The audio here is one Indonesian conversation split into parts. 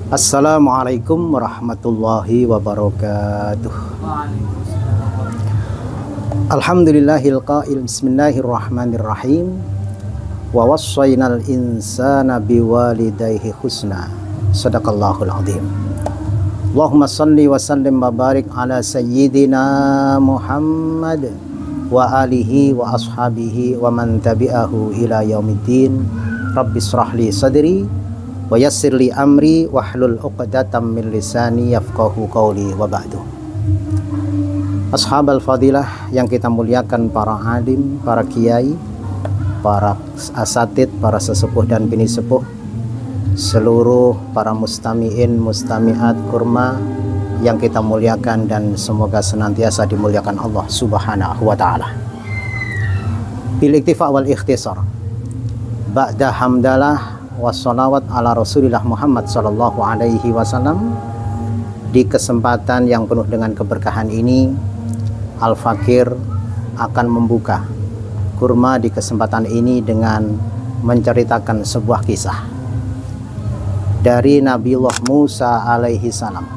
Assalamualaikum warahmatullahi wabarakatuh. Alhamdulillahil qail bismillahirrahmanirrahim. Wa wassaynal insana biwalidayhi husna. Shadaqallahul azim. Allahumma salli wa sallim wa barik ala sayyidina Muhammad wa alihi wa ashabihi wa man tabi'ahu ila yaumiddin. Rabbi shrah li sadri wa yassir li amri wahlul 'uqdatam min lisani yafqahu qawli wa ba'du. Ashabal fadilah yang kita muliakan, para alim, para kiai, para asatid, para sesepuh dan bini sepuh, seluruh para mustami'in, mustami'at kurma yang kita muliakan dan semoga senantiasa dimuliakan Allah Subhanahu wa ta'ala. Bil iktifa wal ikhtisar, ba'da hamdalah wassalawat ala Rasulillah Muhammad sallallahu alaihi wasallam. Di kesempatan yang penuh dengan keberkahan ini, Al-Fakir akan membuka kurma di kesempatan ini dengan menceritakan sebuah kisah dari Nabiullah Musa alaihi salam.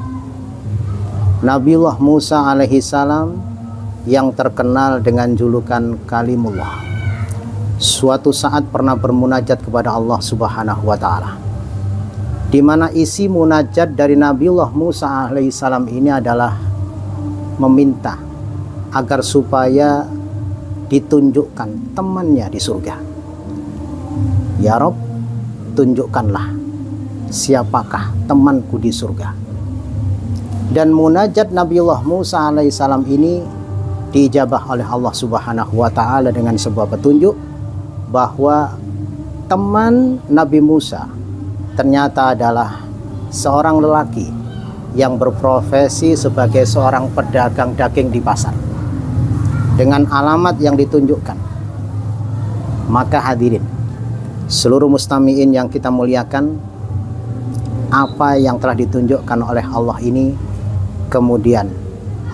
Nabiullah Musa alaihi salam yang terkenal dengan julukan Kalimullah, suatu saat pernah bermunajat kepada Allah Subhanahu wa ta'ala, di mana isi munajat dari Nabiullah Musa alaihissalam ini adalah meminta agar supaya ditunjukkan temannya di surga. Ya Rob, tunjukkanlah siapakah temanku di surga. Dan munajat Nabiullah Musa alaihissalam ini diijabah oleh Allah Subhanahu wa ta'ala dengan sebuah petunjuk bahwa teman Nabi Musa ternyata adalah seorang lelaki yang berprofesi sebagai seorang pedagang daging di pasar dengan alamat yang ditunjukkan. Maka hadirin seluruh mustami'in yang kita muliakan, apa yang telah ditunjukkan oleh Allah ini kemudian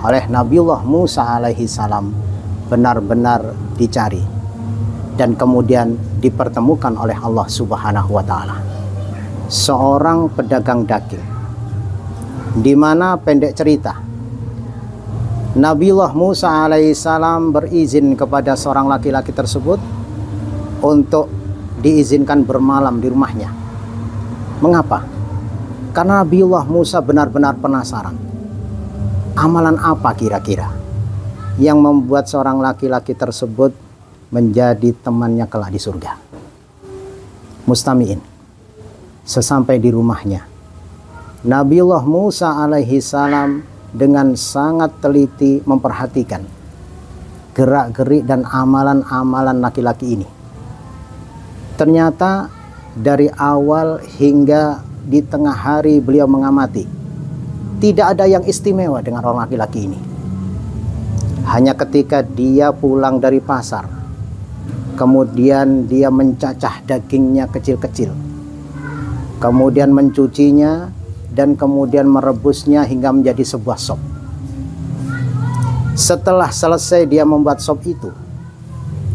oleh Nabiullah Musa alaihi salam benar-benar dicari dan kemudian dipertemukan oleh Allah Subhanahu wa ta'ala. Seorang pedagang daging, di mana pendek cerita Nabiullah Musa alaihissalam berizin kepada seorang laki-laki tersebut untuk diizinkan bermalam di rumahnya. Mengapa? Karena Nabiullah Musa benar-benar penasaran, amalan apa kira-kira yang membuat seorang laki-laki tersebut menjadi temannya kelak di surga. Mustami'in, sesampai di rumahnya, Nabiullah Musa alaihi salam dengan sangat teliti memperhatikan gerak-gerik dan amalan-amalan laki-laki ini. Ternyata dari awal hingga di tengah hari beliau mengamati, tidak ada yang istimewa dengan orang laki-laki ini. Hanya ketika dia pulang dari pasar, kemudian dia mencacah dagingnya kecil-kecil, kemudian mencucinya, dan kemudian merebusnya hingga menjadi sebuah sop. Setelah selesai dia membuat sop itu,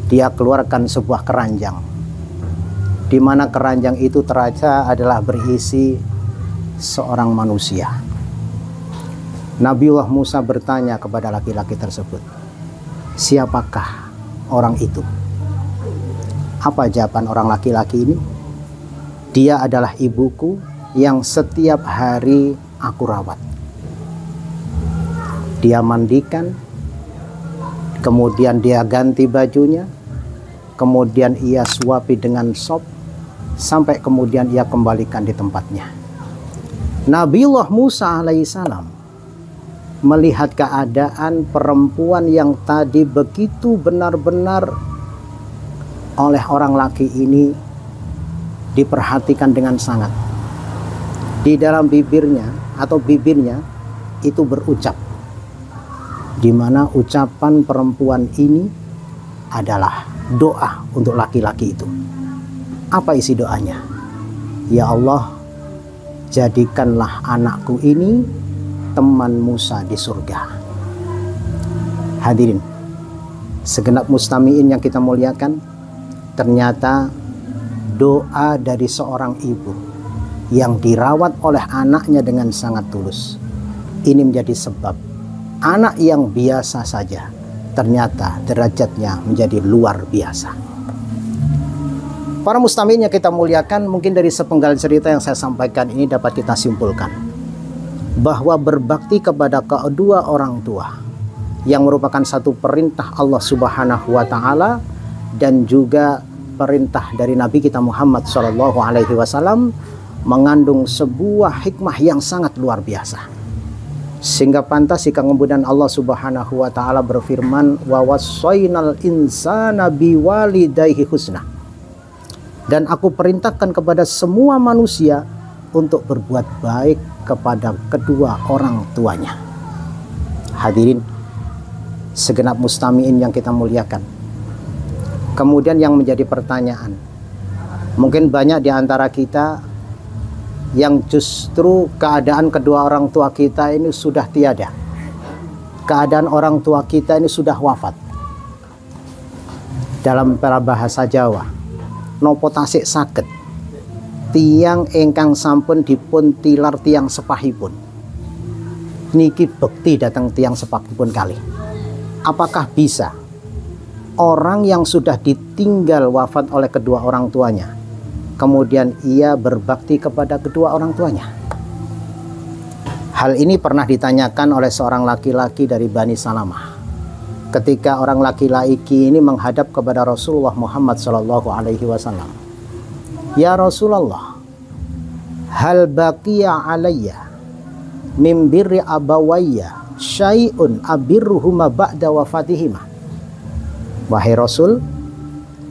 dia keluarkan sebuah keranjang, di mana keranjang itu ternyata adalah berisi seorang manusia. Nabiullah Musa bertanya kepada laki-laki tersebut, siapakah orang itu? Apa jawaban orang laki-laki ini? Dia adalah ibuku yang setiap hari aku rawat. Dia mandikan, kemudian dia ganti bajunya, kemudian ia suapi dengan sop, sampai kemudian ia kembalikan di tempatnya. Nabiullah Musa alaihissalam melihat keadaan perempuan yang tadi begitu benar-benar oleh orang laki ini diperhatikan dengan sangat. Di dalam bibirnya atau bibirnya itu berucap, di mana ucapan perempuan ini adalah doa untuk laki-laki itu. Apa isi doanya? Ya Allah, jadikanlah anakku ini teman Musa di surga. Hadirin segenap mustami'in yang kita muliakan, ternyata doa dari seorang ibu yang dirawat oleh anaknya dengan sangat tulus. Ini menjadi sebab anak yang biasa saja ternyata derajatnya menjadi luar biasa. Para mustami'in yang kita muliakan, mungkin dari sepenggal cerita yang saya sampaikan ini dapat kita simpulkan bahwa berbakti kepada kedua orang tua yang merupakan satu perintah Allah Subhanahu wa taala dan juga perintah dari Nabi kita Muhammad SAW mengandung sebuah hikmah yang sangat luar biasa. Sehingga pantas jika kemudian Allah Subhanahu wa taala berfirman, wa wassaynal insana biwalidayhi husna. Dan aku perintahkan kepada semua manusia untuk berbuat baik kepada kedua orang tuanya. Hadirin segenap mustami'in yang kita muliakan. Kemudian yang menjadi pertanyaan, mungkin banyak di antara kita yang justru keadaan kedua orang tua kita ini sudah tiada. Keadaan orang tua kita ini sudah wafat. Dalam bahasa Jawa, nopo tasik saged tiang ingkang sampun dipun tilar tiang sepahipun niki bekti datang tiang sepahipun kali. Apakah bisa orang yang sudah ditinggal wafat oleh kedua orang tuanya kemudian ia berbakti kepada kedua orang tuanya? Hal ini pernah ditanyakan oleh seorang laki-laki dari Bani Salamah. Ketika orang laki-laki ini menghadap kepada Rasulullah Muhammad SAW, ya Rasulullah, hal baqiya alayya min birri abawayya syai'un abirruhuma ba'da wafatihima. Wahai Rasul,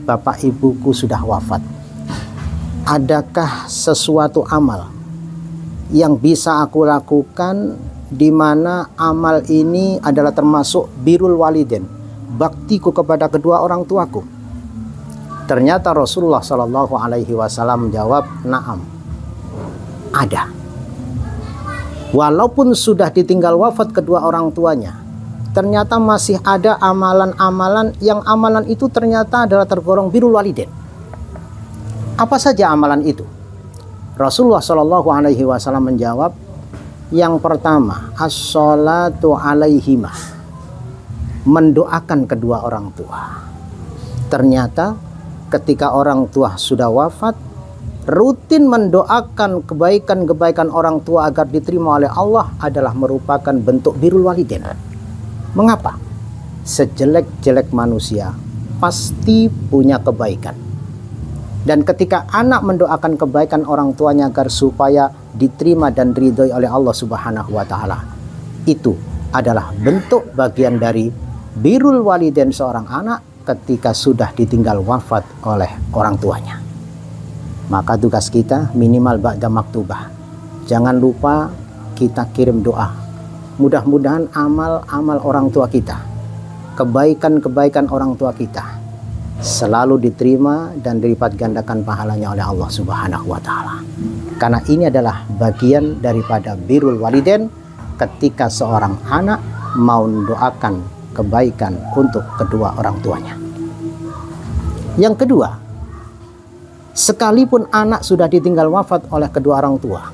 bapak ibuku sudah wafat. Adakah sesuatu amal yang bisa aku lakukan di mana amal ini adalah termasuk birrul walidin, baktiku kepada kedua orang tuaku? Ternyata Rasulullah SAW menjawab, na'am, ada. Walaupun sudah ditinggal wafat kedua orang tuanya, ternyata masih ada amalan-amalan yang amalan itu ternyata adalah tergolong birrul walidin. Apa saja amalan itu? Rasulullah SAW menjawab, yang pertama, as-sholatu alaihima, mendoakan kedua orang tua. Ternyata ketika orang tua sudah wafat, rutin mendoakan kebaikan-kebaikan orang tua agar diterima oleh Allah adalah merupakan bentuk birrul walidin. Mengapa? Sejelek-jelek manusia pasti punya kebaikan. Dan ketika anak mendoakan kebaikan orang tuanya agar supaya diterima dan ridhoi oleh Allah Subhanahu wa taala, itu adalah bentuk bagian dari birrul walidain seorang anak ketika sudah ditinggal wafat oleh orang tuanya. Maka tugas kita minimal ba'da maktubah. Jangan lupa kita kirim doa. Mudah-mudahan amal-amal orang tua kita, kebaikan-kebaikan orang tua kita selalu diterima dan dilipat gandakan pahalanya oleh Allah Subhanahu wa taala. Karena ini adalah bagian daripada birrul walidain ketika seorang anak mau mendoakan kebaikan untuk kedua orang tuanya. Yang kedua, sekalipun anak sudah ditinggal wafat oleh kedua orang tua,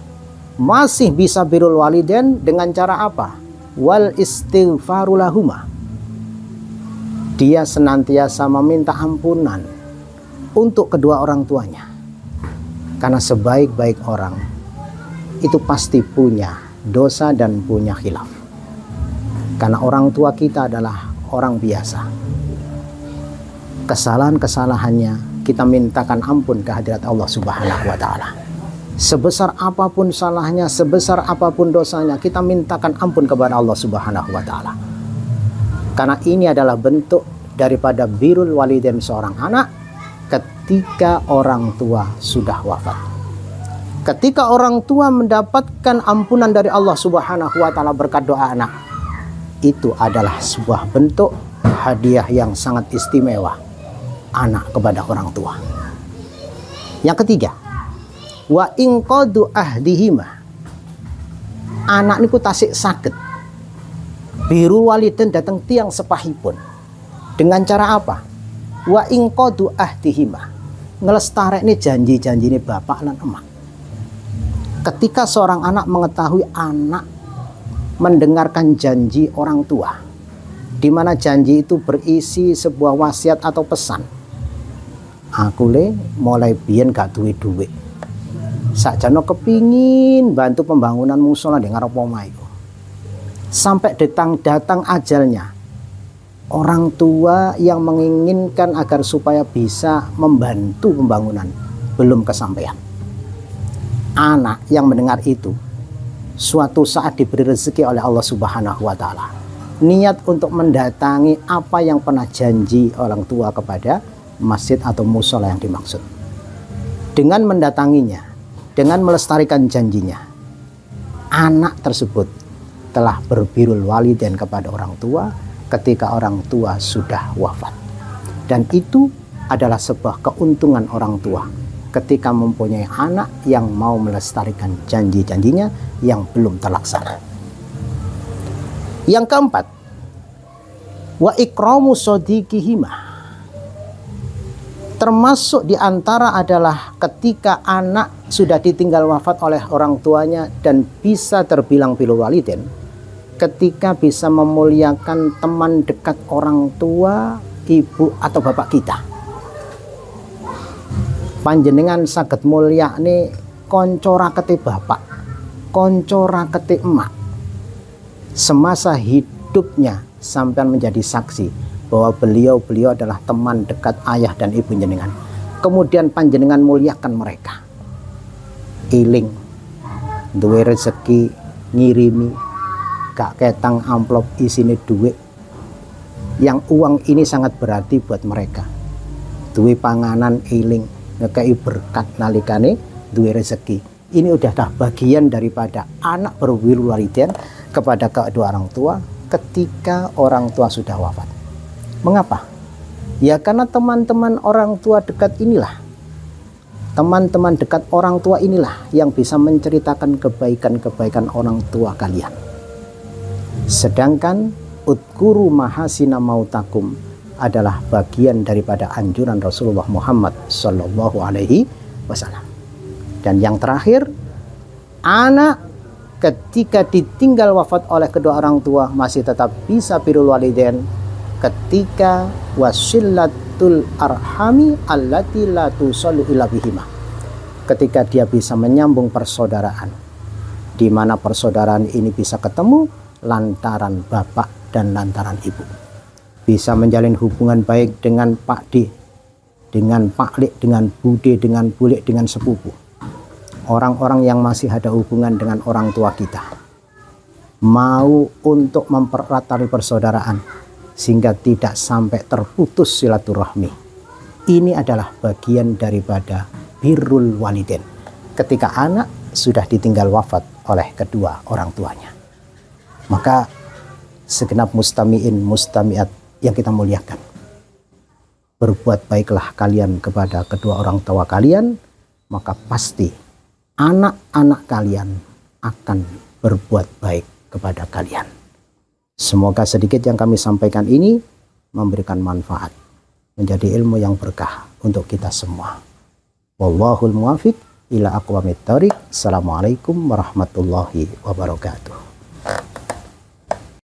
masih bisa birrul walidain dengan cara apa? Wal istighfaru lahuma. Dia senantiasa meminta ampunan untuk kedua orang tuanya. Karena sebaik-baik orang itu pasti punya dosa dan punya khilaf. Karena orang tua kita adalah orang biasa. Kesalahan-kesalahannya kita mintakan ampun ke hadirat Allah Subhanahu wa taala. Sebesar apapun salahnya, sebesar apapun dosanya, kita mintakan ampun kepada Allah Subhanahu wa taala. Karena ini adalah bentuk daripada birrul walidain seorang anak ketika orang tua sudah wafat. Ketika orang tua mendapatkan ampunan dari Allah Subhanahu wa taala berkat doa anak, itu adalah sebuah bentuk hadiah yang sangat istimewa anak kepada orang tua. Yang ketiga, wa inqadu ahdihima. Anak niku tasik saged birrul walidain datang tiang sepahipun. Dengan cara apa? Wa inqadu ahdihima, ngelestarekne janji-janjine bapak lan emak. Ketika seorang anak mengetahui anak mendengarkan janji orang tua, di mana janji itu berisi sebuah wasiat atau pesan. Aku le mulai biyen gak duwe duit. Sakjane kepingin bantu pembangunan musola di ngarep omahku. Sampai datang ajalnya. Orang tua yang menginginkan agar supaya bisa membantu pembangunan belum kesampaian. Anak yang mendengar itu suatu saat diberi rezeki oleh Allah Subhanahu wa Ta'ala, niat untuk mendatangi apa yang pernah janji orang tua kepada masjid atau musola yang dimaksud. Dengan mendatanginya, dengan melestarikan janjinya, anak tersebut telah berbirrul walidain kepada orang tua ketika orang tua sudah wafat. Dan itu adalah sebuah keuntungan orang tua ketika mempunyai anak yang mau melestarikan janji-janjinya yang belum terlaksana. Yang keempat, wa ikramu sodiqihima. Termasuk diantara adalah ketika anak sudah ditinggal wafat oleh orang tuanya dan bisa terbilang birrul walidain, ketika bisa memuliakan teman dekat orang tua, ibu atau bapak kita. Panjenengan saged mulyakne kanca rakete bapak, kanca rakete emak. Semasa hidupnya sampean menjadi saksi bahwa beliau adalah teman dekat ayah dan ibu jenengan. Kemudian panjenengan muliakan mereka. Iling duwe rezeki ngirimi gak ketang amplop isine duit. Yang uang ini sangat berarti buat mereka. Duwe panganan iling ngekei berkat nalikane duwe rezeki. Ini udah bagian daripada anak berbirrul walidain kepada kedua orang tua ketika orang tua sudah wafat. Mengapa? Ya karena teman-teman orang tua dekat inilah, teman-teman dekat orang tua inilah yang bisa menceritakan kebaikan-kebaikan orang tua kalian. Sedangkan udkuru mahasina mautakum adalah bagian daripada anjuran Rasulullah Muhammad Sallallahu Alaihi Wasallam. Dan yang terakhir, anak ketika ditinggal wafat oleh kedua orang tua masih tetap bisa birrul walidain ketika wasilatul arhami allati la tusallu illa bihima, ketika dia bisa menyambung persaudaraan, di mana persaudaraan ini bisa ketemu lantaran bapak dan lantaran ibu. Bisa menjalin hubungan baik dengan Pak D, dengan Pak Lek, dengan Bude, dengan Bulek, dengan sepupu. Orang-orang yang masih ada hubungan dengan orang tua kita. Mau untuk mempererat tali persaudaraan sehingga tidak sampai terputus silaturahmi. Ini adalah bagian daripada birrul walidain ketika anak sudah ditinggal wafat oleh kedua orang tuanya. Maka segenap mustami'in mustami'at yang kita muliakan, berbuat baiklah kalian kepada kedua orang tua kalian, maka pasti anak-anak kalian akan berbuat baik kepada kalian. Semoga sedikit yang kami sampaikan ini memberikan manfaat, menjadi ilmu yang berkah untuk kita semua. Wallahul muwafiq ila aqwamit thoriq. Assalamualaikum warahmatullahi wabarakatuh.